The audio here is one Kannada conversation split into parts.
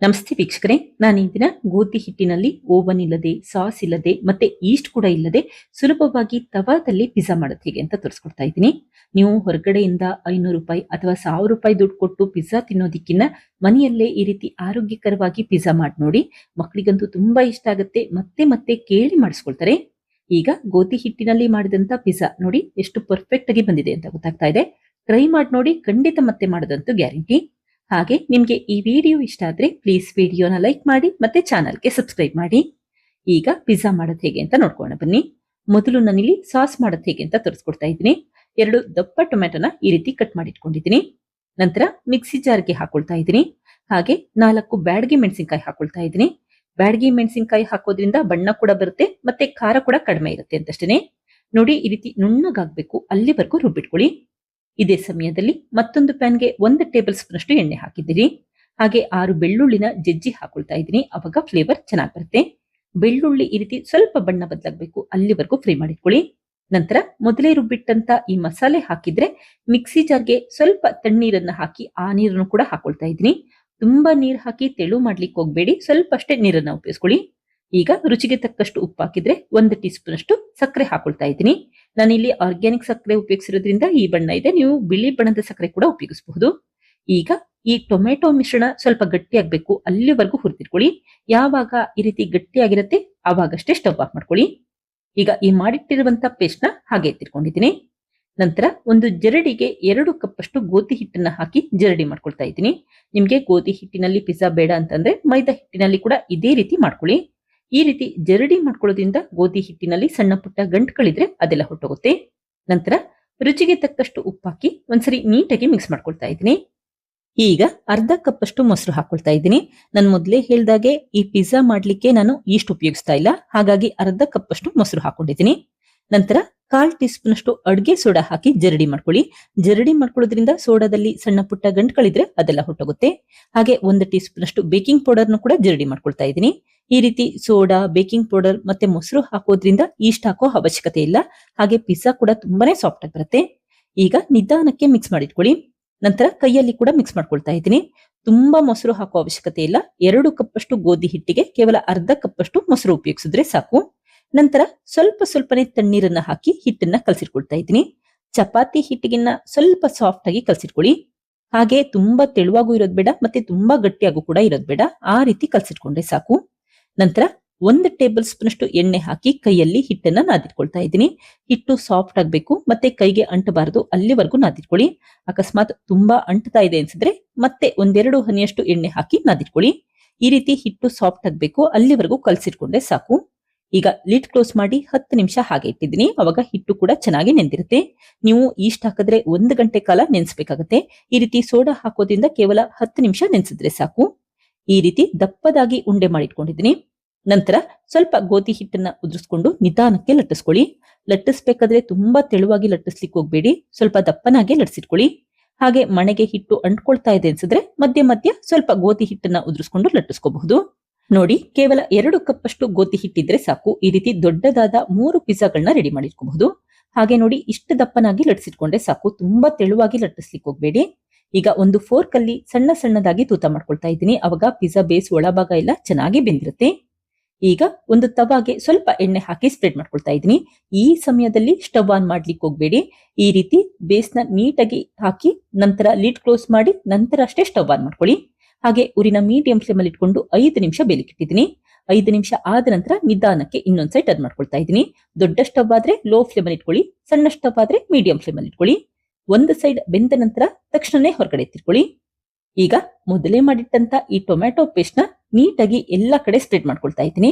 ನಮಸ್ತೆ ವೀಕ್ಷಕರೇ, ನಾನು ಈ ದಿನ ಗೋಧಿ ಹಿಟ್ಟಿನಲ್ಲಿ ಓವನ್ ಇಲ್ಲದೆ, ಸಾಸ್ ಇಲ್ಲದೆ, ಮತ್ತೆ ಈಸ್ಟ್ ಕೂಡ ಇಲ್ಲದೆ ಸುಲಭವಾಗಿ ತವಾದಲ್ಲಿ ಪಿಜ್ಜಾ ಮಾಡೋದು ಹೇಗೆ ಅಂತ ತೋರಿಸ್ಕೊಡ್ತಾ ಇದ್ದೀನಿ. ನೀವು ಹೊರಗಡೆಯಿಂದ 500 ರೂಪಾಯಿ ಅಥವಾ 1000 ರೂಪಾಯಿ ದುಡ್ಡು ಕೊಟ್ಟು ಪಿಜ್ಜಾ ತಿನ್ನೋದಕ್ಕಿಂತ ಮನೆಯಲ್ಲೇ ಈ ರೀತಿ ಆರೋಗ್ಯಕರವಾಗಿ ಪಿಜ್ಜಾ ಮಾಡಿ ನೋಡಿ. ಮಕ್ಕಳಿಗಂತೂ ತುಂಬಾ ಇಷ್ಟ ಆಗುತ್ತೆ, ಮತ್ತೆ ಮತ್ತೆ ಕೇಳಿ ಮಾಡಿಸ್ಕೊಳ್ತಾರೆ. ಈಗ ಗೋಧಿ ಹಿಟ್ಟಿನಲ್ಲಿ ಮಾಡಿದಂತ ಪಿಜ್ಜಾ ನೋಡಿ ಎಷ್ಟು ಪರ್ಫೆಕ್ಟ್ ಆಗಿ ಬಂದಿದೆ ಅಂತ ಗೊತ್ತಾಗ್ತಾ ಇದೆ. ಟ್ರೈ ಮಾಡಿ ನೋಡಿ, ಖಂಡಿತ ಮತ್ತೆ ಮಾಡೋದಂತೂ ಗ್ಯಾರಂಟಿ. ಹಾಗೆ ನಿಮ್ಗೆ ಈ ವಿಡಿಯೋ ಇಷ್ಟ ಆದ್ರೆ ಪ್ಲೀಸ್ ವಿಡಿಯೋನ ಲೈಕ್ ಮಾಡಿ ಮತ್ತೆ ಚಾನಲ್ಗೆ ಸಬ್ಸ್ಕ್ರೈಬ್ ಮಾಡಿ. ಈಗ ಪಿಜ್ಜಾ ಮಾಡೋದು ಹೇಗೆ ಅಂತ ನೋಡ್ಕೋಣ ಬನ್ನಿ. ಮೊದಲು ನಾನಿಲ್ಲಿ ಸಾಸ್ ಮಾಡೋದು ಹೇಗೆ ಅಂತ ತೋರಿಸ್ಕೊಡ್ತಾ ಇದ್ದೀನಿ. 2 ದಪ್ಪ ಟೊಮೆಟೊನ ಈ ರೀತಿ ಕಟ್ ಮಾಡಿ ಇಟ್ಕೊಂಡಿದ್ದೀನಿ. ನಂತರ ಮಿಕ್ಸಿ ಜಾರ್ಗೆ ಹಾಕೊಳ್ತಾ ಇದ್ದೀನಿ. ಹಾಗೆ 4 ಬ್ಯಾಡಗಿ ಮೆಣಸಿನಕಾಯಿ ಹಾಕೊಳ್ತಾ ಇದ್ದೀನಿ. ಬ್ಯಾಡಗಿ ಮೆಣಸಿನಕಾಯಿ ಹಾಕೋದ್ರಿಂದ ಬಣ್ಣ ಕೂಡ ಬರುತ್ತೆ ಮತ್ತೆ ಖಾರ ಕೂಡ ಕಡಿಮೆ ಇರುತ್ತೆ ಅಂತಷ್ಟೇನೆ. ನೋಡಿ, ಈ ರೀತಿ ನುಣ್ಣಗಾಗ್ಬೇಕು, ಅಲ್ಲಿವರೆಗೂ ರುಬ್ಬಿಟ್ಕೊಳ್ಳಿ. ಇದೇ ಸಮಯದಲ್ಲಿ ಮತ್ತೊಂದು ಪ್ಯಾನ್ಗೆ 1 ಟೇಬಲ್ ಸ್ಪೂನ್ ಅಷ್ಟು ಎಣ್ಣೆ ಹಾಕಿದ್ದೀರಿ. ಹಾಗೆ 6 ಬೆಳ್ಳುಳ್ಳಿನ ಜಜ್ಜಿ ಹಾಕೊಳ್ತಾ ಇದ್ದೀನಿ, ಅವಾಗ ಫ್ಲೇವರ್ ಚೆನ್ನಾಗಿ ಬರುತ್ತೆ. ಬೆಳ್ಳುಳ್ಳಿ ಈ ರೀತಿ ಸ್ವಲ್ಪ ಬಣ್ಣ ಬದಲಾಗಬೇಕು, ಅಲ್ಲಿವರೆಗೂ ಫ್ರೈ ಮಾಡಿಟ್ಕೊಳ್ಳಿ. ನಂತರ ಮೊದಲೇ ರುಬ್ಬಿಟ್ಟಂತ ಈ ಮಸಾಲೆ ಹಾಕಿದ್ರೆ ಮಿಕ್ಸಿ ಜಾರ್ಗೆ ಸ್ವಲ್ಪ ತಣ್ಣೀರನ್ನ ಹಾಕಿ ಆ ನೀರನ್ನು ಕೂಡ ಹಾಕೊಳ್ತಾ ಇದ್ದೀನಿ. ತುಂಬಾ ನೀರು ಹಾಕಿ ತೆಳು ಮಾಡ್ಲಿಕ್ಕೆ ಹೋಗ್ಬೇಡಿ, ಸ್ವಲ್ಪ ಅಷ್ಟೇ ನೀರನ್ನ ಉಪಯೋಗಿಸ್ಕೊಳ್ಳಿ. ಈಗ ರುಚಿಗೆ ತಕ್ಕಷ್ಟು ಉಪ್ಪು ಹಾಕಿದ್ರೆ 1 ಟೀ ಸ್ಪೂನ್ ಅಷ್ಟು ಸಕ್ಕರೆ ಹಾಕೊಳ್ತಾ ಇದ್ದೀನಿ. ನಾನಿಲ್ಲಿ ಆರ್ಗ್ಯಾನಿಕ್ ಸಕ್ಕರೆ ಉಪಯೋಗಿಸಿರೋದ್ರಿಂದ ಈ ಬಣ್ಣ ಇದೆ, ನೀವು ಬಿಳಿ ಬಣ್ಣದ ಸಕ್ಕರೆ ಕೂಡ ಉಪಯೋಗಿಸಬಹುದು. ಈಗ ಈ ಟೊಮೆಟೊ ಮಿಶ್ರಣ ಸ್ವಲ್ಪ ಗಟ್ಟಿ ಆಗ್ಬೇಕು, ಅಲ್ಲಿವರೆಗೂ ಹುರಿದಿಟ್ಕೊಳ್ಳಿ. ಯಾವಾಗ ಈ ರೀತಿ ಗಟ್ಟಿಯಾಗಿರುತ್ತೆ ಆವಾಗಷ್ಟೇ ಸ್ಟವ್ ಆಫ್ ಮಾಡ್ಕೊಳ್ಳಿ. ಈಗ ಈ ಮಾಡಿಟ್ಟಿರುವಂತ ಪೇಸ್ಟ್ ನ ಹಾಗೆ ಎತ್ತಿಟ್ಕೊಂಡಿದ್ದೀನಿ. ನಂತರ ಒಂದು ಜರಡಿಗೆ 2 ಕಪ್ ಅಷ್ಟು ಗೋಧಿ ಹಿಟ್ಟನ್ನ ಹಾಕಿ ಜರಡಿ ಮಾಡ್ಕೊಳ್ತಾ ಇದ್ದೀನಿ. ನಿಮ್ಗೆ ಗೋಧಿ ಹಿಟ್ಟಿನಲ್ಲಿ ಪಿಜ್ಜಾ ಬೇಡ ಅಂತಂದ್ರೆ ಮೈದಾ ಹಿಟ್ಟಿನಲ್ಲಿ ಕೂಡ ಇದೇ ರೀತಿ ಮಾಡ್ಕೊಳ್ಳಿ. ಈ ರೀತಿ ಜರಡಿ ಮಾಡ್ಕೊಳ್ಳೋದ್ರಿಂದ ಗೋಧಿ ಹಿಟ್ಟಿನಲ್ಲಿ ಸಣ್ಣ ಪುಟ್ಟ ಗಂಟುಗಳಿದ್ರೆ ಅದೆಲ್ಲ ಹೊಟ್ಟೋಗುತ್ತೆ. ನಂತರ ರುಚಿಗೆ ತಕ್ಕಷ್ಟು ಉಪ್ಪು ಹಾಕಿ ಒಂದ್ಸರಿ ನೀಟಾಗಿ ಮಿಕ್ಸ್ ಮಾಡ್ಕೊಳ್ತಾ ಇದ್ದೀನಿ. ಈಗ ಅರ್ಧ ಕಪ್ ಅಷ್ಟು ಮೊಸರು ಹಾಕೊಳ್ತಾ ಇದ್ದೀನಿ. ನಾನು ಮೊದಲೇ ಹೇಳ್ದಾಗೆ ಈ ಪಿಜ್ಜಾ ಮಾಡ್ಲಿಕ್ಕೆ ನಾನು ಈಸ್ಟ್ ಉಪಯೋಗಿಸ್ತಾ ಇಲ್ಲ, ಹಾಗಾಗಿ ಅರ್ಧ ಕಪ್ ಅಷ್ಟು ಮೊಸರು ಹಾಕೊಂಡಿದ್ದೀನಿ. ನಂತರ 1/4 ಟೀ ಸ್ಪೂನ್ ಅಷ್ಟು ಅಡ್ಗೆ ಸೋಡಾ ಹಾಕಿ ಜರಡಿ ಮಾಡ್ಕೊಳ್ಳಿ. ಜರಡಿ ಮಾಡ್ಕೊಳ್ಳೋದ್ರಿಂದ ಸೋಡಾದಲ್ಲಿ ಸಣ್ಣ ಪುಟ್ಟ ಗಂಟುಗಳಿದ್ರೆ ಅದೆಲ್ಲ ಹೊಟ್ಟೋಗುತ್ತೆ. ಹಾಗೆ 1 ಟೀ ಸ್ಪೂನ್ ಅಷ್ಟು ಬೇಕಿಂಗ್ ಪೌಡರ್ನು ಕೂಡ ಜರಡಿ ಮಾಡ್ಕೊಳ್ತಾ ಇದ್ದೀನಿ. ಈ ರೀತಿ ಸೋಡಾ, ಬೇಕಿಂಗ್ ಪೌಡರ್ ಮತ್ತೆ ಮೊಸರು ಹಾಕೋದ್ರಿಂದ ಈಸ್ಟ್ ಹಾಕೋ ಅವಶ್ಯಕತೆ ಇಲ್ಲ. ಹಾಗೆ ಪಿಜ್ಜಾ ಕೂಡ ತುಂಬಾನೇ ಸಾಫ್ಟ್ ಆಗಿ ಬರುತ್ತೆ. ಈಗ ನಿಧಾನಕ್ಕೆ ಮಿಕ್ಸ್ ಮಾಡಿಟ್ಕೊಳ್ಳಿ. ನಂತರ ಕೈಯಲ್ಲಿ ಕೂಡ ಮಿಕ್ಸ್ ಮಾಡ್ಕೊಳ್ತಾ ಇದ್ದೀನಿ. ತುಂಬಾ ಮೊಸರು ಹಾಕೋ ಅವಶ್ಯಕತೆ ಇಲ್ಲ. 2 ಕಪ್ ಅಷ್ಟು ಗೋಧಿ ಹಿಟ್ಟಿಗೆ ಕೇವಲ ಅರ್ಧ ಕಪ್ ಅಷ್ಟು ಮೊಸರು ಉಪಯೋಗಿಸಿದ್ರೆ ಸಾಕು. ನಂತರ ಸ್ವಲ್ಪ ಸ್ವಲ್ಪನೇ ತಣ್ಣೀರನ್ನ ಹಾಕಿ ಹಿಟ್ಟನ್ನ ಕಲಸಿಟ್ಕೊಳ್ತಾ ಇದ್ದೀನಿ. ಚಪಾತಿ ಹಿಟ್ಟಿಗಿನ್ನ ಸ್ವಲ್ಪ ಸಾಫ್ಟ್ ಆಗಿ ಕಲಸಿಟ್ಕೊಳ್ಳಿ. ಹಾಗೆ ತುಂಬಾ ತೆಳುವಾಗೂ ಇರೋದ್ ಬೇಡ ಮತ್ತೆ ತುಂಬಾ ಗಟ್ಟಿಯಾಗೂ ಕೂಡ ಇರೋದ್ ಬೇಡ, ಆ ರೀತಿ ಕಲಸಿಟ್ಕೊಂಡ್ರೆ ಸಾಕು. ನಂತರ 1 ಟೇಬಲ್ ಸ್ಪೂನ್ ಅಷ್ಟು ಎಣ್ಣೆ ಹಾಕಿ ಕೈಯಲ್ಲಿ ಹಿಟ್ಟನ್ನ ನಾದಿಟ್ಕೊಳ್ತಾ ಇದ್ದೀನಿ. ಹಿಟ್ಟು ಸಾಫ್ಟ್ ಆಗ್ಬೇಕು ಮತ್ತೆ ಕೈಗೆ ಅಂಟಬಾರದು, ಅಲ್ಲಿವರೆಗೂ ನಾದಿಟ್ಕೊಳ್ಳಿ. ಅಕಸ್ಮಾತ್ ತುಂಬಾ ಅಂಟ್ತಾ ಇದೆ ಅನ್ಸಿದ್ರೆ ಮತ್ತೆ 1-2 ಹನಿಯಷ್ಟು ಎಣ್ಣೆ ಹಾಕಿ ನಾದಿಟ್ಕೊಳ್ಳಿ. ಈ ರೀತಿ ಹಿಟ್ಟು ಸಾಫ್ಟ್ ಆಗ್ಬೇಕು, ಅಲ್ಲಿವರೆಗೂ ಕಲಸಿಟ್ಕೊಂಡ್ರೆ ಸಾಕು. ಈಗ ಲಿಡ್ ಕ್ಲೋಸ್ ಮಾಡಿ 10 ನಿಮಿಷ ಹಾಗೆ ಇಟ್ಟಿದ್ದೀನಿ, ಅವಾಗ ಹಿಟ್ಟು ಕೂಡ ಚೆನ್ನಾಗಿ ನೆಂದಿರುತ್ತೆ. ನೀವು ಈಸ್ಟ್ ಹಾಕಿದ್ರೆ 1 ಗಂಟೆ ಕಾಲ ನೆನೆಸಬೇಕಾಗುತ್ತೆ. ಈ ರೀತಿ ಸೋಡಾ ಹಾಕೋದ್ರಿಂದ ಕೇವಲ 10 ನಿಮಿಷ ನೆನೆಸಿದ್ರೆ ಸಾಕು. ಈ ರೀತಿ ದಪ್ಪದಾಗಿ ಉಂಡೆ ಮಾಡಿಟ್ಕೊಂಡಿದ್ದೀನಿ. ನಂತರ ಸ್ವಲ್ಪ ಗೋಧಿ ಹಿಟ್ಟನ್ನ ಉದುರಿಸ್ಕೊಂಡು ನಿಧಾನಕ್ಕೆ ಲಟ್ಟಿಸ್ಕೊಳ್ಳಿ. ಲಟ್ಟಿಸ್ಬೇಕಾದ್ರೆ ತುಂಬಾ ತೆಳುವಾಗಿ ಲಟ್ಟಿಸ್ಲಿಕ್ಕೆ ಹೋಗ್ಬೇಡಿ, ಸ್ವಲ್ಪ ದಪ್ಪನಾಗೆ ಲಟ್ಟಿಸಿಟ್ಕೊಳ್ಳಿ. ಹಾಗೆ ಮಣೆಗೆ ಹಿಟ್ಟು ಅಂಟ್ಕೊಳ್ತಾ ಇದೆ ಅನ್ಸಿದ್ರೆ ಮಧ್ಯ ಮಧ್ಯ ಸ್ವಲ್ಪ ಗೋಧಿ ಹಿಟ್ಟನ್ನ ಉದುರಿಸ್ಕೊಂಡು ಲಟ್ಟಿಸ್ಕೋಬಹುದು. ನೋಡಿ, ಕೇವಲ 2 ಕಪ್ ಅಷ್ಟು ಗೋಧಿ ಹಿಟ್ಟಿದ್ರೆ ಸಾಕು. ಈ ರೀತಿ ದೊಡ್ಡದಾದ 3 ಪಿಜ್ಜಾಗಳನ್ನ ರೆಡಿ ಮಾಡಿಟ್ಕೋಬಹುದು. ಹಾಗೆ ನೋಡಿ, ಇಷ್ಟು ದಪ್ಪನಾಗಿ ಲಟ್ಟಿಸಿಟ್ಕೊಂಡ್ರೆ ಸಾಕು, ತುಂಬಾ ತೆಳುವಾಗಿ ಲಟ್ಟಿಸ್ಲಿಕ್ಕೆ ಹೋಗ್ಬೇಡಿ. ಈಗ ಒಂದು ಫೋರ್ಕ್ ಅಲ್ಲಿ ಸಣ್ಣ ಸಣ್ಣದಾಗಿ ತೂತ ಮಾಡ್ಕೊಳ್ತಾ ಇದ್ದೀನಿ, ಅವಾಗ ಪಿಜ್ಜಾ ಬೇಸ್ ಒಳಭಾಗ ಎಲ್ಲ ಚೆನ್ನಾಗಿ ಬೆಂದಿರುತ್ತೆ. ಈಗ ಒಂದು ತವಾಗೆ ಸ್ವಲ್ಪ ಎಣ್ಣೆ ಹಾಕಿ ಸ್ಪ್ರೆಡ್ ಮಾಡ್ಕೊಳ್ತಾ ಇದ್ದೀನಿ. ಈ ಸಮಯದಲ್ಲಿ ಸ್ಟವ್ ಆನ್ ಮಾಡ್ಲಿಕ್ಕೆ ಹೋಗ್ಬೇಡಿ. ಈ ರೀತಿ ಬೇಸ್ನ ನೀಟಾಗಿ ಹಾಕಿ ನಂತರ ಲಿಡ್ ಕ್ಲೋಸ್ ಮಾಡಿ ನಂತರ ಅಷ್ಟೇ ಸ್ಟವ್ ಆನ್ ಮಾಡ್ಕೊಳ್ಳಿ. ಹಾಗೆ ಉರಿನ ಮೀಡಿಯಂ ಫ್ಲೇಮ್ ಅಲ್ಲಿ ಇಟ್ಕೊಂಡು 5 ನಿಮಿಷ ಬೇಲಿಕ್ಕಿಟ್ಟಿದ್ದೀನಿ. 5 ನಿಮಿಷ ಆದ ನಂತರ ನಿಧಾನಕ್ಕೆ ಇನ್ನೊಂದ್ ಸೈಡ್ ಟರ್ನ್ ಮಾಡ್ಕೊಳ್ತಾ ಇದ್ದೀನಿ. ದೊಡ್ಡ ಸ್ಟವ್ ಆದ್ರೆ ಲೋ ಫ್ಲೇಮ್ ಅಲ್ಲಿ ಇಟ್ಕೊಳ್ಳಿ, ಸಣ್ಣ ಸ್ಟವ್ ಆದ್ರೆ ಮೀಡಿಯಂ ಫ್ಲೇಮ್ ಅಲ್ಲಿ ಇಟ್ಕೊಳ್ಳಿ. ಒಂದು ಸೈಡ್ ಬೆಂದ ನಂತರ ತಕ್ಷಣನೇ ಹೊರಗಡೆ ಎತ್ತಿಟ್ಕೊಳ್ಳಿ. ಈಗ ಮೊದಲೇ ಮಾಡಿಟ್ಟಂತ ಈ ಟೊಮ್ಯಾಟೊ ಪೇಸ್ಟ್ ನ ನೀಟಾಗಿ ಎಲ್ಲಾ ಕಡೆ ಸ್ಪ್ರೆಡ್ ಮಾಡ್ಕೊಳ್ತಾ ಇದ್ದೀನಿ.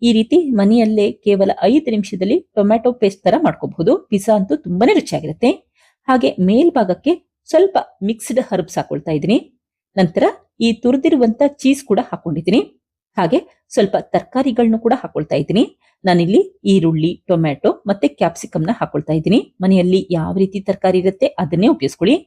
ಈ ರೀತಿ ಮನೆಯಲ್ಲೇ ಕೇವಲ 5 ನಿಮಿಷದಲ್ಲಿ ಟೊಮ್ಯಾಟೊ ಪೇಸ್ಟ್ ತರ ಮಾಡ್ಕೋಬಹುದು. ಪಿಜ್ಜಾ ಅಂತೂ ತುಂಬಾನೇ ರುಚಿಯಾಗಿರುತ್ತೆ. ಹಾಗೆ ಮೇಲ್ಭಾಗಕ್ಕೆ ಸ್ವಲ್ಪ ಮಿಕ್ಸ್ಡ್ ಹರ್ಬ್ಸ್ ಹಾಕೊಳ್ತಾ ಇದ್ದೀನಿ. ನಂತರ ಈ ತುರಿದಿರುವಂತ ಚೀಸ್ ಕೂಡ ಹಾಕೊಂಡಿದ್ದೀನಿ. ಹಾಗೆ ಸ್ವಲ್ಪ ತರಕಾರಿಗಳನ್ನು ಕೂಡ ಹಾಕೊಳ್ತಾ ಇದ್ದೀನಿ. ನಾನಿಲ್ಲಿ ಈರುಳ್ಳಿ, ಟೊಮ್ಯಾಟೊ ಮತ್ತೆ ಕ್ಯಾಪ್ಸಿಕಮ್ ನ ಹಾಕೊಳ್ತಾ ಇದ್ದೀನಿ. ಮನೆಯಲ್ಲಿ ಯಾವ ರೀತಿ ತರಕಾರಿ ಇರುತ್ತೆ ಅದನ್ನೇ ಉಪಯೋಗಿಸ್ಕೊಳ್ಳಿ.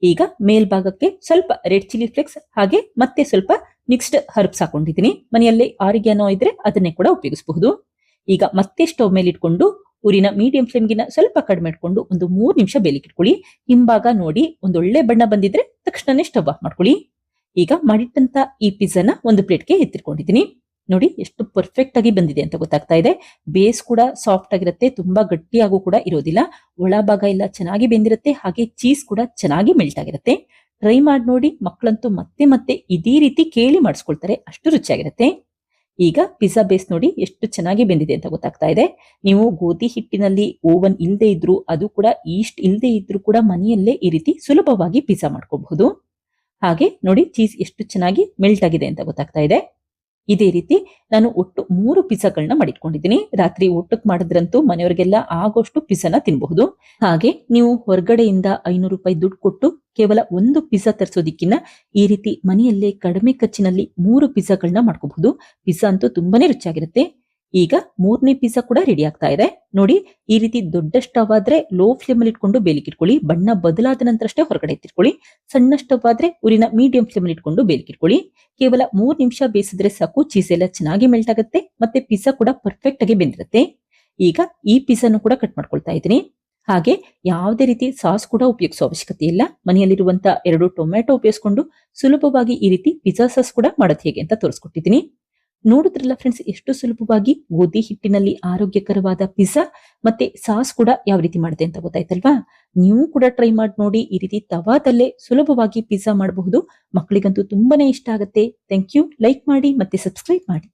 ಈಗ ಮೇಲ್ಭಾಗಕ್ಕೆ ಸ್ವಲ್ಪ ರೆಡ್ ಚಿಲ್ಲಿ ಫ್ಲೇಕ್ಸ್ ಹಾಗೆ ಮತ್ತೆ ಸ್ವಲ್ಪ ಮಿಕ್ಸ್ಡ್ ಹರ್ಬ್ಸ್ ಹಾಕೊಂಡಿದ್ದೀನಿ. ಮನೆಯಲ್ಲಿ ಆರಿಗ್ಯಾನೋ ಇದ್ರೆ ಅದನ್ನೇ ಕೂಡ ಉಪಯೋಗಿಸಬಹುದು. ಈಗ ಮತ್ತೆ ಸ್ಟವ್ ಮೇಲೆ ಇಟ್ಕೊಂಡು ಉರಿನ ಮೀಡಿಯಂ ಫ್ಲೇಮ್ಗಿನ ಸ್ವಲ್ಪ ಕಡಿಮೆ ಇಟ್ಕೊಂಡು ಒಂದು 3 ನಿಮಿಷ ಬೇಲಿಕ್ಕಿಟ್ಕೊಳ್ಳಿ. ಹಿಂಭಾಗ ನೋಡಿ ಒಂದೊಳ್ಳೆ ಬಣ್ಣ ಬಂದಿದ್ರೆ ತಕ್ಷಣನೇ ಸ್ಟವ್ ಆಫ್ ಮಾಡ್ಕೊಳ್ಳಿ. ಈಗ ಮಾಡಿಟ್ಟಂತ ಈ ಪಿಜ್ಜಾನ ಒಂದು ಪ್ಲೇಟ್ಗೆ ಎತ್ತಿಟ್ಕೊಂಡಿದ್ದೀನಿ. ನೋಡಿ ಎಷ್ಟು ಪರ್ಫೆಕ್ಟ್ ಆಗಿ ಬಂದಿದೆ ಅಂತ ಗೊತ್ತಾಗ್ತಾ ಇದೆ. ಬೇಸ್ ಕೂಡ ಸಾಫ್ಟ್ ಆಗಿರುತ್ತೆ, ತುಂಬಾ ಗಟ್ಟಿಯಾಗೂ ಕೂಡ ಇರೋದಿಲ್ಲ. ಒಳಭಾಗ ಎಲ್ಲ ಚೆನ್ನಾಗಿ ಬೆಂದಿರುತ್ತೆ, ಹಾಗೆ ಚೀಸ್ ಕೂಡ ಚೆನ್ನಾಗಿ ಮೆಲ್ಟ್ ಆಗಿರುತ್ತೆ. ಟ್ರೈ ಮಾಡಿ ನೋಡಿ, ಮಕ್ಕಳಂತೂ ಮತ್ತೆ ಮತ್ತೆ ಇದೇ ರೀತಿ ಕೇಳಿ ಮಾಡಿಸ್ಕೊಳ್ತಾರೆ, ಅಷ್ಟು ರುಚಿಯಾಗಿರುತ್ತೆ. ಈಗ ಪಿಜ್ಜಾ ಬೇಸ್ ನೋಡಿ ಎಷ್ಟು ಚೆನ್ನಾಗಿ ಬೆಂದಿದೆ ಅಂತ ಗೊತ್ತಾಗ್ತಾ ಇದೆ. ನೀವು ಗೋಧಿ ಹಿಟ್ಟಿನಲ್ಲಿ ಓವನ್ ಇಲ್ಲದೆ ಇದ್ರು, ಅದು ಕೂಡ ಈಸ್ಟ್ ಇಲ್ಲದೆ ಇದ್ರು ಕೂಡ ಮನೆಯಲ್ಲೇ ಈ ರೀತಿ ಸುಲಭವಾಗಿ ಪಿಜ್ಜಾ ಮಾಡ್ಕೋಬಹುದು. ಹಾಗೆ ನೋಡಿ ಚೀಸ್ ಎಷ್ಟು ಚೆನ್ನಾಗಿ ಮೆಲ್ಟ್ ಆಗಿದೆ ಅಂತ ಗೊತ್ತಾಗ್ತಾ ಇದೆ. ಇದೇ ರೀತಿ ನಾನು ಒಟ್ಟು 3 ಪಿಜ್ಜಾಗಳನ್ನ ಮಾಡಿಟ್ಕೊಂಡಿದ್ದೀನಿ. ರಾತ್ರಿ ಊಟಕ್ಕೆ ಮಾಡಿದ್ರಂತೂ ಮನೆಯವರಿಗೆಲ್ಲ ಆಗೋಷ್ಟು ಪಿಜ್ಜಾನ ತಿನ್ನಬಹುದು. ಹಾಗೆ ನೀವು ಹೊರಗಡೆಯಿಂದ 500 ರೂಪಾಯಿ ದುಡ್ಡು ಕೊಟ್ಟು ಕೇವಲ ಒಂದು ಪಿಜ್ಜಾ ತರಿಸೋದಿಕ್ಕಿಂತ ಈ ರೀತಿ ಮನೆಯಲ್ಲೇ ಕಡಿಮೆ ಖರ್ಚಿನಲ್ಲಿ 3 ಪಿಜ್ಜಾಗಳನ್ನ ಮಾಡ್ಕೋಬಹುದು. ಪಿಜ್ಜಾ ಅಂತೂ ತುಂಬಾನೇ ರುಚಿಯಾಗಿರುತ್ತೆ. ಈಗ 3ನೇ ಪಿಜ್ಜಾ ಕೂಡ ರೆಡಿ ಆಗ್ತಾ ಇದೆ. ನೋಡಿ, ಈ ರೀತಿ ದೊಡ್ಡ ಸ್ಟವ್ ಆದ್ರೆ ಲೋ ಫ್ಲೇಮ್ ಅಲ್ಲಿ ಇಟ್ಕೊಂಡು ಬೇಲಿಗೆ ಇಟ್ಕೊಳ್ಳಿ. ಬಣ್ಣ ಬದಲಾದ ನಂತರ ಅಷ್ಟೇ ಹೊರಗಡೆ ಎತ್ತಿಟ್ಕೊಳ್ಳಿ. ಸಣ್ಣ ಸ್ಟವ್ ಆದ್ರೆ ಊರಿನ ಮೀಡಿಯಂ ಫ್ಲೇಮ್ ಅಲ್ಲಿ ಇಟ್ಕೊಂಡು ಬೇಲಿಗೆ ಇಟ್ಕೊಳ್ಳಿ. ಕೇವಲ 3 ನಿಮಿಷ ಬೇಯಿಸಿದ್ರೆ ಸಾಕು, ಚೀಸ್ ಎಲ್ಲ ಚೆನ್ನಾಗಿ ಮೆಲ್ಟ್ ಆಗುತ್ತೆ, ಮತ್ತೆ ಪಿಜ್ಜಾ ಕೂಡ ಪರ್ಫೆಕ್ಟ್ ಆಗಿ ಬೆಂದಿರುತ್ತೆ. ಈಗ ಈ ಪಿಜ್ಜಾನು ಕೂಡ ಕಟ್ ಮಾಡ್ಕೊಳ್ತಾ ಇದ್ದೀನಿ. ಹಾಗೆ ಯಾವುದೇ ರೀತಿ ಸಾಸ್ ಕೂಡ ಉಪಯೋಗಿಸೋ ಅವಶ್ಯಕತೆ ಇಲ್ಲ. ಮನೆಯಲ್ಲಿರುವಂತ 2 ಟೊಮೆಟೊ ಉಪಯೋಗಿಸಿಕೊಂಡು ಸುಲಭವಾಗಿ ಈ ರೀತಿ ಪಿಜ್ಜಾ ಸಾಸ್ ಕೂಡ ಮಾಡೋದು ಹೇಗೆ ಅಂತ ತೋರಿಸ್ಕೊಟ್ಟಿದ್ದೀನಿ. ನೋಡಿದ್ರಲ್ಲ ಫ್ರೆಂಡ್ಸ್, ಎಷ್ಟು ಸುಲಭವಾಗಿ ಗೋಧಿ ಹಿಟ್ಟಿನಲ್ಲಿ ಆರೋಗ್ಯಕರವಾದ ಪಿಜ್ಜಾ ಮತ್ತೆ ಸಾಸ್ ಕೂಡ ಯಾವ ರೀತಿ ಮಾಡಿದೆ ಅಂತ ಗೊತ್ತಾಯ್ತಲ್ವಾ? ನೀವು ಕೂಡ ಟ್ರೈ ಮಾಡಿ ನೋಡಿ. ಈ ರೀತಿ ತವಾದಲ್ಲೇ ಸುಲಭವಾಗಿ ಪಿಜ್ಜಾ ಮಾಡಬಹುದು. ಮಕ್ಕಳಿಗಂತೂ ತುಂಬಾನೇ ಇಷ್ಟ ಆಗುತ್ತೆ. Thank you. ಲೈಕ್ ಮಾಡಿ ಮತ್ತೆ ಸಬ್ಸ್ಕ್ರೈಬ್ ಮಾಡಿ.